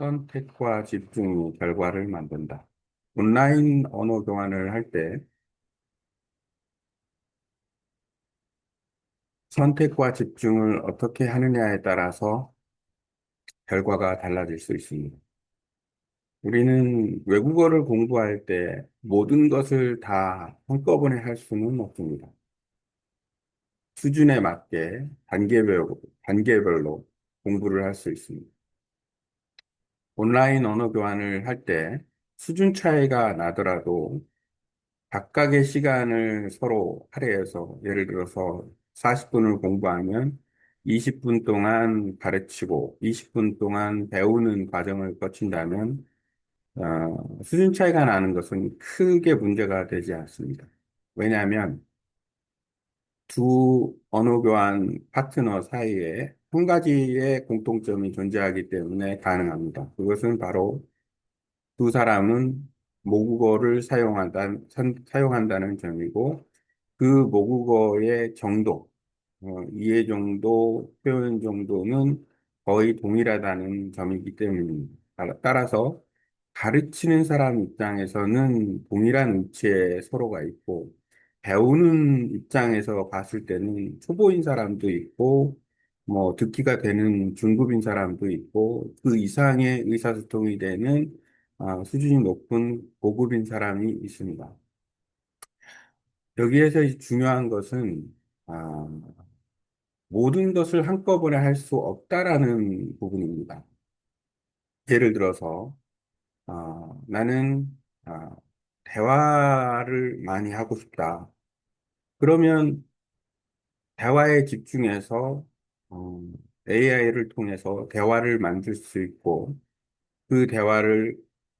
선택과 집중이 결과를 만든다. 온라인 언어 교환을 할 때 선택과 집중을 어떻게 하느냐에 따라서 결과가 달라질 수 있습니다. 우리는 외국어를 공부할 때 모든 것을 다 한꺼번에 할 수는 없습니다. 수준에 맞게 단계별로 공부를 할 수 있습니다. 온라인 언어 교환을 할 때 수준 차이가 나더라도 각각의 시간을 서로 할애해서 예를 들어서 40분을 공부하면 20분 동안 가르치고 20분 동안 배우는 과정을 거친다면 수준 차이가 나는 것은 크게 문제가 되지 않습니다. 왜냐하면 두 언어 교환 파트너 사이에 한 가지의 공통점이 존재하기 때문에 가능합니다. 그것은 바로 두 사람은 모국어를 사용한다는 점이고, 그 모국어의 정도, 이해 정도, 표현 정도는 거의 동일하다는 점이기 때문입니다. 따라서 가르치는 사람 입장에서는 동일한 위치에 서로가 있고, 배우는 입장에서 봤을 때는 초보인 사람도 있고, 뭐, 듣기가 되는 중급인 사람도 있고, 그 이상의 의사소통이 되는 수준이 높은 고급인 사람이 있습니다. 여기에서 중요한 것은 아, 모든 것을 한꺼번에 할 수 없다라는 부분입니다. 예를 들어서 나는 아, 대화를 많이 하고 싶다. 그러면 대화에 집중해서 AI를 통해서 대화를 만들 수 있고 그 대화를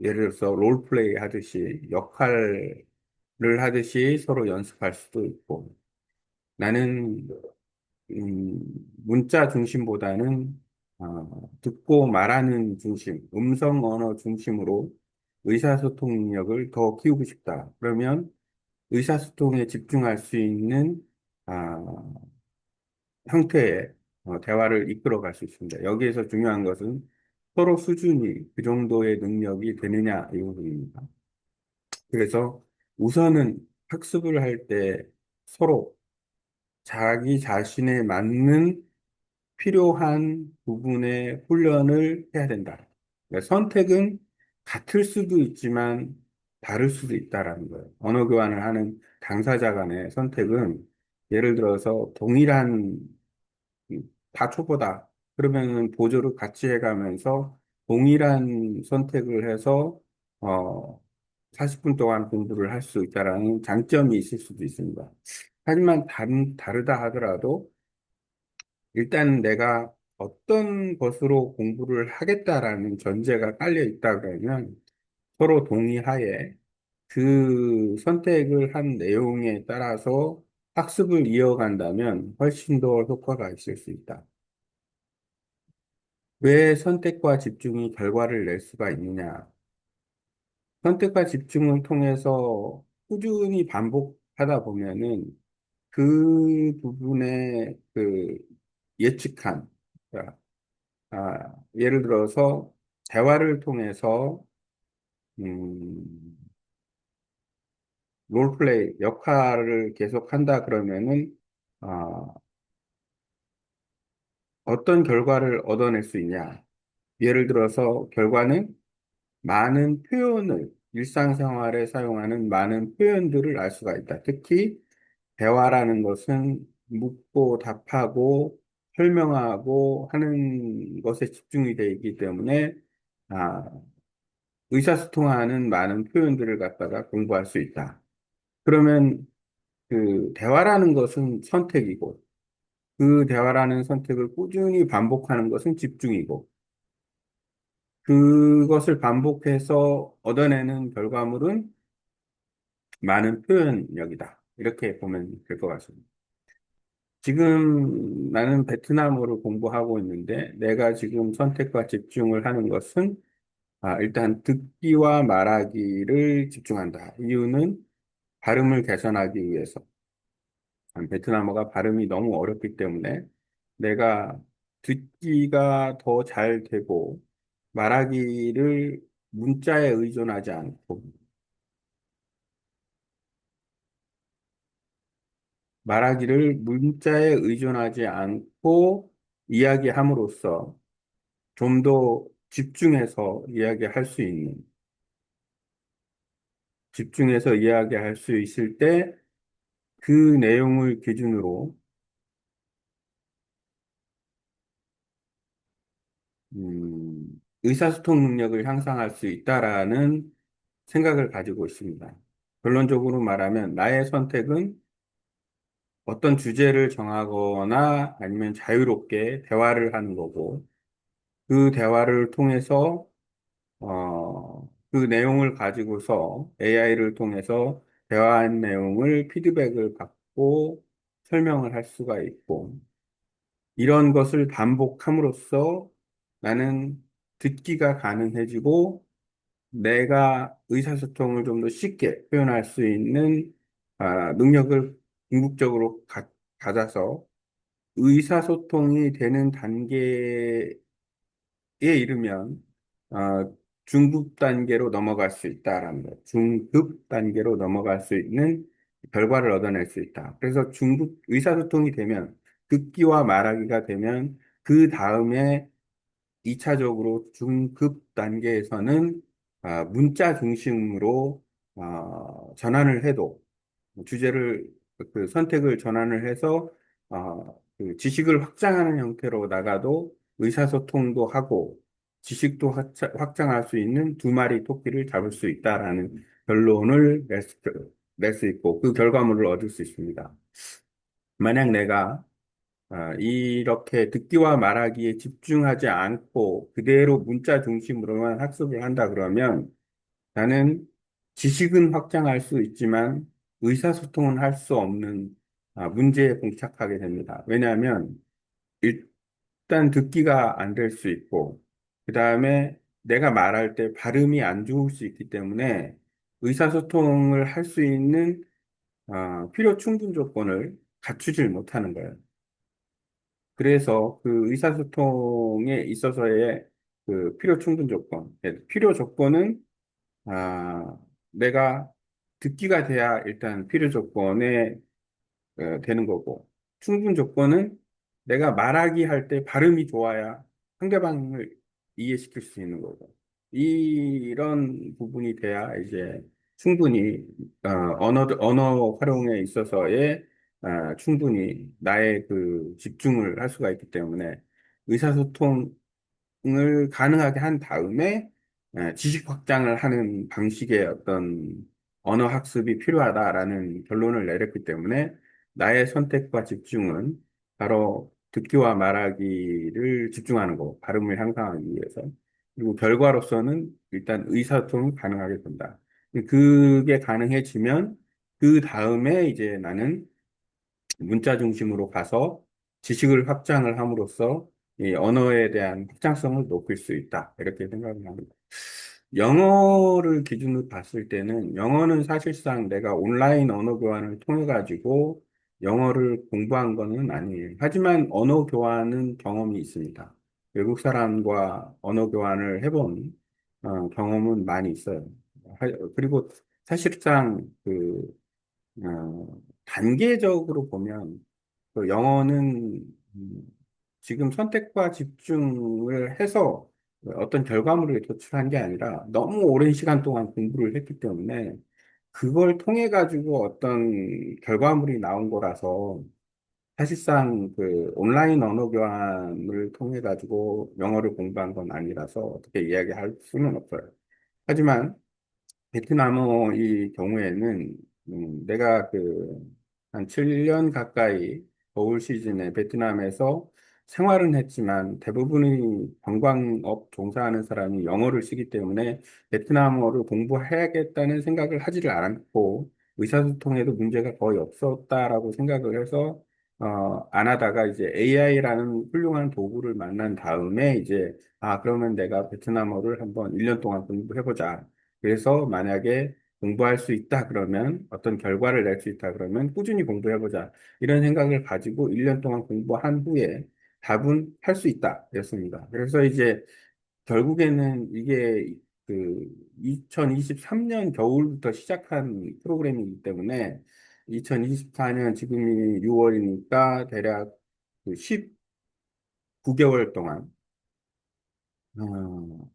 예를 들어서 롤플레이 하듯이 역할을 하듯이 서로 연습할 수도 있고 나는 음, 문자 중심보다는 듣고 말하는 중심, 음성 언어 중심으로 의사소통 능력을 더 키우고 싶다. 그러면 의사소통에 집중할 수 있는 아, 형태의 대화를 이끌어갈 수 있습니다. 여기에서 중요한 것은 서로 수준이 그 정도의 능력이 되느냐 이 부분입니다. 그래서 우선은 학습을 할 때 서로 자기 자신에 맞는 필요한 부분의 훈련을 해야 된다. 그러니까 선택은 같을 수도 있지만 다를 수도 있다라는 거예요. 언어 교환을 하는 당사자 간의 선택은 예를 들어서 동일한 다 초보다 그러면은 보조를 같이 해가면서 동일한 선택을 해서 어 40분 동안 공부를 할 수 있다라는 장점이 있을 수도 있습니다. 하지만 다르다 하더라도 일단 내가 어떤 것으로 공부를 하겠다라는 전제가 깔려 있다 그러면 서로 동의하에 그 선택을 한 내용에 따라서 학습을 이어간다면 훨씬 더 효과가 있을 수 있다. 왜 선택과 집중이 결과를 낼 수가 있느냐? 선택과 집중을 통해서 꾸준히 반복하다 보면은 그 부분에 그 예측한, 그러니까 예를 들어서 대화를 통해서 음, 롤플레이 역할을 계속 한다 그러면은 아, 어떤 결과를 얻어낼 수 있냐? 예를 들어서 결과는 많은 표현을 일상생활에 사용하는 많은 표현들을 알 수가 있다. 특히 대화라는 것은 묻고 답하고 설명하고 하는 것에 집중이 되어 있기 때문에 아, 의사소통하는 많은 표현들을 갖다가 공부할 수 있다. 그러면 그 대화라는 것은 선택이고 그 대화라는 선택을 꾸준히 반복하는 것은 집중이고 그것을 반복해서 얻어내는 결과물은 많은 표현력이다. 이렇게 보면 될 것 같습니다. 지금 나는 베트남어를 공부하고 있는데 내가 지금 선택과 집중을 하는 것은 일단 듣기와 말하기를 집중한다. 이유는 발음을 개선하기 위해서. 베트남어가 발음이 너무 어렵기 때문에 내가 듣기가 더 잘 되고 말하기를 문자에 의존하지 않고, 말하기를 문자에 의존하지 않고 이야기함으로써 좀 더 집중해서 이야기할 수 있는, 집중해서 이야기할 수 있을 때 그 내용을 기준으로 의사소통 능력을 향상할 수 있다라는 생각을 가지고 있습니다. 결론적으로 말하면 나의 선택은 어떤 주제를 정하거나 아니면 자유롭게 대화를 하는 거고, 그 대화를 통해서 그 내용을 가지고서 AI를 통해서 대화한 내용을 피드백을 받고 설명을 할 수가 있고, 이런 것을 반복함으로써 나는 듣기가 가능해지고, 내가 의사소통을 좀 더 쉽게 표현할 수 있는 능력을 궁극적으로 가져서 의사소통이 되는 단계에 이르면 중급 단계로 넘어갈 수 있다라는 거예요. 중급 단계로 넘어갈 수 있는 결과를 얻어낼 수 있다. 그래서 중급 의사소통이 되면 듣기와 말하기가 되면 그 다음에 2차적으로 중급 단계에서는 문자 중심으로 전환을 해도 주제를 그 선택을 전환을 해서 그 지식을 확장하는 형태로 나가도 의사소통도 하고 지식도 확장할 수 있는 두 마리 토끼를 잡을 수 있다라는 결론을 낼 수 있고 그 결과물을 얻을 수 있습니다. 만약 내가 이렇게 듣기와 말하기에 집중하지 않고 그대로 문자 중심으로만 학습을 한다 그러면 나는 지식은 확장할 수 있지만 의사소통은 할 수 없는 문제에 봉착하게 됩니다. 왜냐하면 일단 듣기가 안 될 수 있고, 그 다음에 내가 말할 때 발음이 안 좋을 수 있기 때문에 의사소통을 할 수 있는 필요 충분 조건을 갖추질 못하는 거예요. 그래서 그 의사소통에 있어서의 그 필요 충분 조건, 필요 조건은 아, 내가 듣기가 돼야 일단 필요 조건에 되는 거고, 충분 조건은 내가 말하기 할 때 발음이 좋아야 상대방을 이해시킬 수 있는 거고, 이런 부분이 돼야 이제 충분히 언어 활용에 있어서의 충분히 나의 그 집중을 할 수가 있기 때문에 의사소통을 가능하게 한 다음에 지식 확장을 하는 방식의 어떤 언어 학습이 필요하다라는 결론을 내렸기 때문에 나의 선택과 집중은 바로 듣기와 말하기를 집중하는 거, 발음을 향상하기 위해서. 그리고 결과로서는 일단 의사소통이 가능하게 된다. 그게 가능해지면 그 다음에 이제 나는 문자 중심으로 가서 지식을 확장을 함으로써 이 언어에 대한 확장성을 높일 수 있다. 이렇게 생각을 합니다. 영어를 기준으로 봤을 때는 영어는 사실상 내가 온라인 언어 교환을 통해 가지고 영어를 공부한 거는 아니에요. 하지만 언어 교환은 경험이 있습니다. 외국 사람과 언어 교환을 해본 경험은 많이 있어요. 그리고 사실상 단계적으로 보면 그 영어는 지금 선택과 집중을 해서 어떤 결과물을 도출한 게 아니라 너무 오랜 시간 동안 공부를 했기 때문에 그걸 통해 가지고 어떤 결과물이 나온 거라서 사실상 그 온라인 언어 교환을 통해 가지고 영어를 공부한 건 아니라서 어떻게 이야기할 수는 없어요. 하지만 베트남의 경우에는 내가 한 7년 가까이 겨울 시즌에 베트남에서 생활은 했지만 대부분의 관광업 종사하는 사람이 영어를 쓰기 때문에 베트남어를 공부해야겠다는 생각을 하지를 않았고 의사소통에도 문제가 거의 없었다라고 생각을 해서 안 하다가 이제 AI라는 훌륭한 도구를 만난 다음에 이제 그러면 내가 베트남어를 한번 1년 동안 공부해보자. 그래서 만약에 공부할 수 있다 그러면 어떤 결과를 낼 수 있다 그러면 꾸준히 공부해보자. 이런 생각을 가지고 1년 동안 공부한 후에 답은 할 수 있다. 였습니다. 그래서 이제 결국에는 이게 그 2023년 겨울부터 시작한 프로그램이기 때문에 2024년 지금이 6월이니까 대략 그 19개월 동안, 어,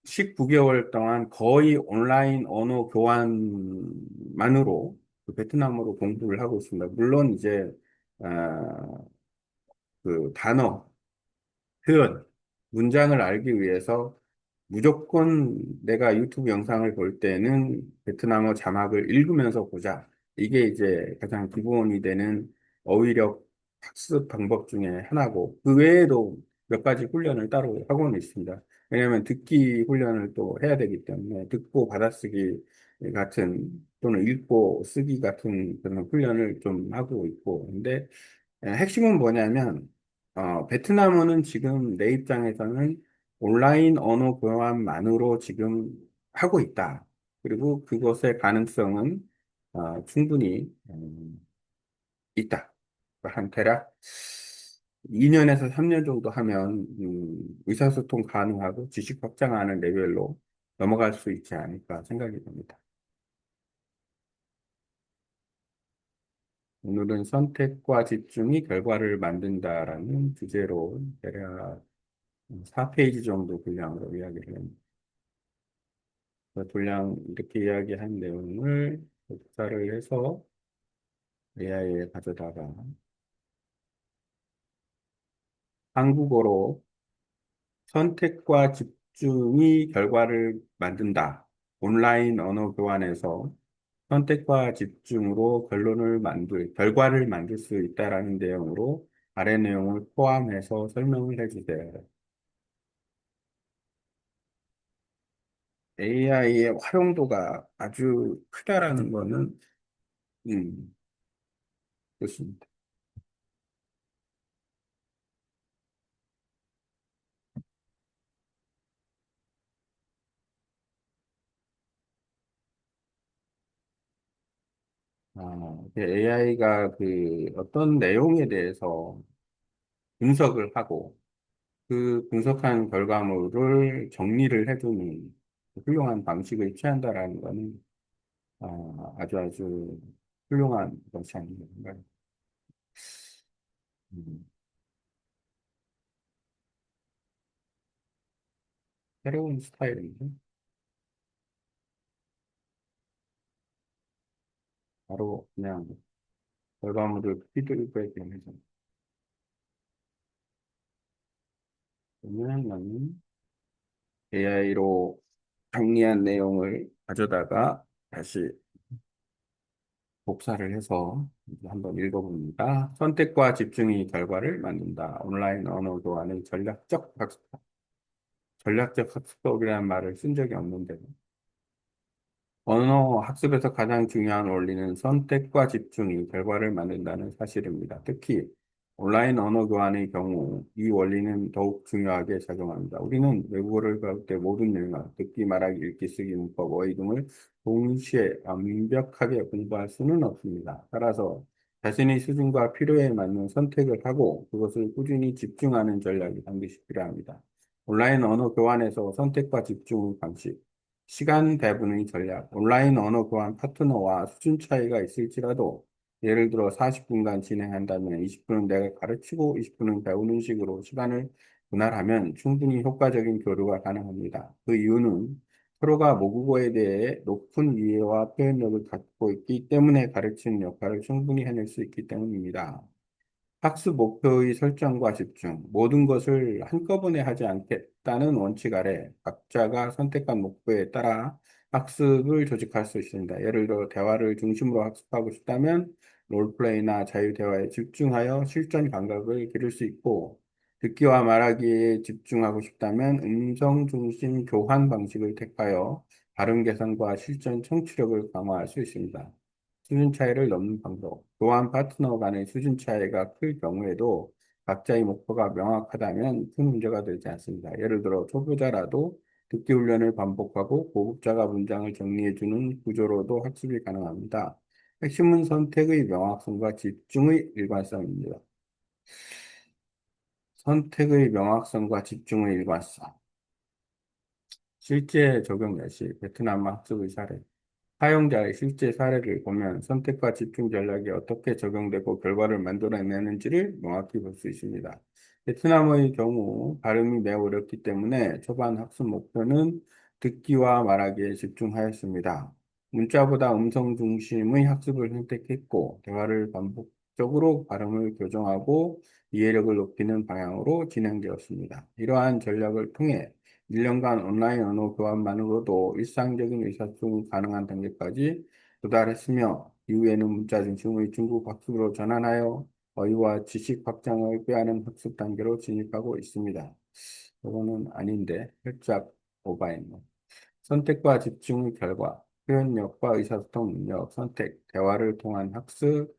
19개월 동안 거의 온라인 언어 교환만으로 그 베트남어로 공부를 하고 있습니다. 물론 이제, 아, 그 단어, 표현, 문장을 알기 위해서 무조건 내가 유튜브 영상을 볼 때는 베트남어 자막을 읽으면서 보자. 이게 이제 가장 기본이 되는 어휘력 학습 방법 중에 하나고, 그 외에도 몇 가지 훈련을 따로 하고는 있습니다. 왜냐하면 듣기 훈련을 또 해야 되기 때문에 듣고 받아쓰기 같은 또는 읽고 쓰기 같은 그런 훈련을 좀 하고 있고, 근데 핵심은 뭐냐면, 베트남어는 지금 내 입장에서는 온라인 언어 교환만으로 지금 하고 있다. 그리고 그것의 가능성은 충분히 있다. 한 대략 2년에서 3년 정도 하면 의사소통 가능하고 지식 확장하는 레벨로 넘어갈 수 있지 않을까 생각이 듭니다. 오늘은 선택과 집중이 결과를 만든다라는 주제로 대략 4페이지 정도 분량으로 이야기를 합니다. 그 분량 이렇게 이야기한 내용을 복사를 해서 AI에 가져다가 한국어로 선택과 집중이 결과를 만든다. 온라인 언어 교환에서 선택과 집중으로 결과를 만들 수 있다라는 내용으로 아래 내용을 포함해서 설명을 해주세요. AI의 활용도가 아주 크다라는 거는, 음, 좋습니다. AI가 그 어떤 내용에 대해서 분석을 하고 그 분석한 결과물을 정리를 해두는 훌륭한 방식을 취한다라는 것은 아주 아주 훌륭한 것이 아닌가 생각합니다. 음, 새로운 스타일인데 바로 그냥 결과물을 피드백을 해서 그러면 나는 AI로 정리한 내용을 가져다가 다시 복사를 해서 이제 한번 읽어봅니다. 선택과 집중이 결과를 만든다. 온라인 언어 교환의 전략적 학습법이라는 말을 쓴 적이 없는데, 언어 학습에서 가장 중요한 원리는 선택과 집중이 결과를 만든다는 사실입니다. 특히 온라인 언어 교환의 경우 이 원리는 더욱 중요하게 작용합니다. 우리는 외국어를 배울 때 모든 영역, 듣기, 말하기, 읽기, 쓰기, 문법, 어휘 등을 동시에 완벽하게 공부할 수는 없습니다. 따라서 자신의 수준과 필요에 맞는 선택을 하고 그것을 꾸준히 집중하는 전략이 반드시 필요합니다. 온라인 언어 교환에서 선택과 집중 방식, 시간 배분의 전략, 온라인 언어 교환 파트너와 수준 차이가 있을지라도 예를 들어 40분간 진행한다면 20분은 내가 가르치고 20분은 배우는 식으로 시간을 분할하면 충분히 효과적인 교류가 가능합니다. 그 이유는 서로가 모국어에 대해 높은 이해와 표현력을 갖고 있기 때문에 가르치는 역할을 충분히 해낼 수 있기 때문입니다. 학습 목표의 설정과 집중, 모든 것을 한꺼번에 하지 않겠다는 원칙 아래 각자가 선택한 목표에 따라 학습을 조직할 수 있습니다. 예를 들어 대화를 중심으로 학습하고 싶다면 롤플레이나 자유대화에 집중하여 실전 감각을 기를 수 있고, 듣기와 말하기에 집중하고 싶다면 음성 중심 교환 방식을 택하여 발음 개선과 실전 청취력을 강화할 수 있습니다. 수준 차이를 넘는 방법. 교환 파트너 간의 수준 차이가 클 경우에도 각자의 목표가 명확하다면 큰 문제가 되지 않습니다. 예를 들어 초보자라도 듣기 훈련을 반복하고 고급자가 문장을 정리해주는 구조로도 학습이 가능합니다. 핵심은 선택의 명확성과 집중의 일관성입니다. 선택의 명확성과 집중의 일관성. 실제 적용 예시, 베트남 학습의 사례. 사용자의 실제 사례를 보면 선택과 집중 전략이 어떻게 적용되고 결과를 만들어내는지를 명확히 볼 수 있습니다. 베트남의 경우 발음이 매우 어렵기 때문에 초반 학습 목표는 듣기와 말하기에 집중하였습니다. 문자보다 음성 중심의 학습을 선택했고, 대화를 반복적으로 발음을 교정하고 이해력을 높이는 방향으로 진행되었습니다. 이러한 전략을 통해 1년간 온라인 언어 교환만으로도 일상적인 의사소통이 가능한 단계까지 도달했으며, 이후에는 문자 중심의 중국 학습으로 전환하여 어휘와 지식 확장을 꾀하는 학습 단계로 진입하고 있습니다. 이거는 아닌데, 살짝 오바했네. 선택과 집중의 결과, 표현력과 의사소통 능력, 선택, 대화를 통한 학습,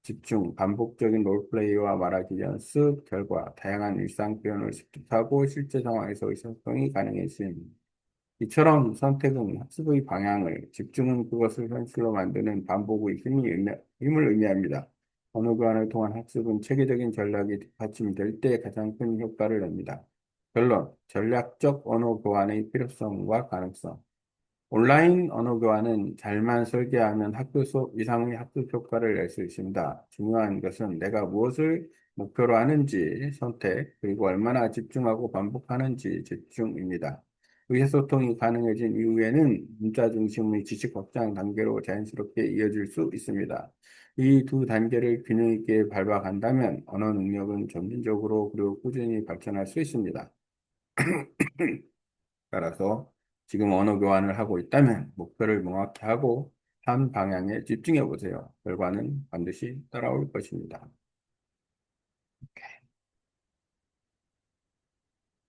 집중, 반복적인 롤플레이와 말하기 연습, 결과, 다양한 일상 표현을 습득하고 실제 상황에서 의사소통이 가능해진. 이처럼 선택은 학습의 방향을, 집중은 그것을 현실로 만드는 반복의 힘을 의미합니다. 언어 교환을 통한 학습은 체계적인 전략이 뒷받침될 때 가장 큰 효과를 냅니다. 결론, 전략적 언어 교환의 필요성과 가능성. 온라인 언어 교환은 잘만 설계하면 학교 수업 이상의 학습 효과를 낼 수 있습니다. 중요한 것은 내가 무엇을 목표로 하는지 선택, 그리고 얼마나 집중하고 반복하는지 집중입니다. 의사소통이 가능해진 이후에는 문자 중심의 지식 확장 단계로 자연스럽게 이어질 수 있습니다. 이 두 단계를 균형 있게 밟아간다면 언어 능력은 점진적으로 그리고 꾸준히 발전할 수 있습니다. 따라서 지금 언어 교환을 하고 있다면 목표를 명확히 하고 한 방향에 집중해 보세요. 결과는 반드시 따라올 것입니다.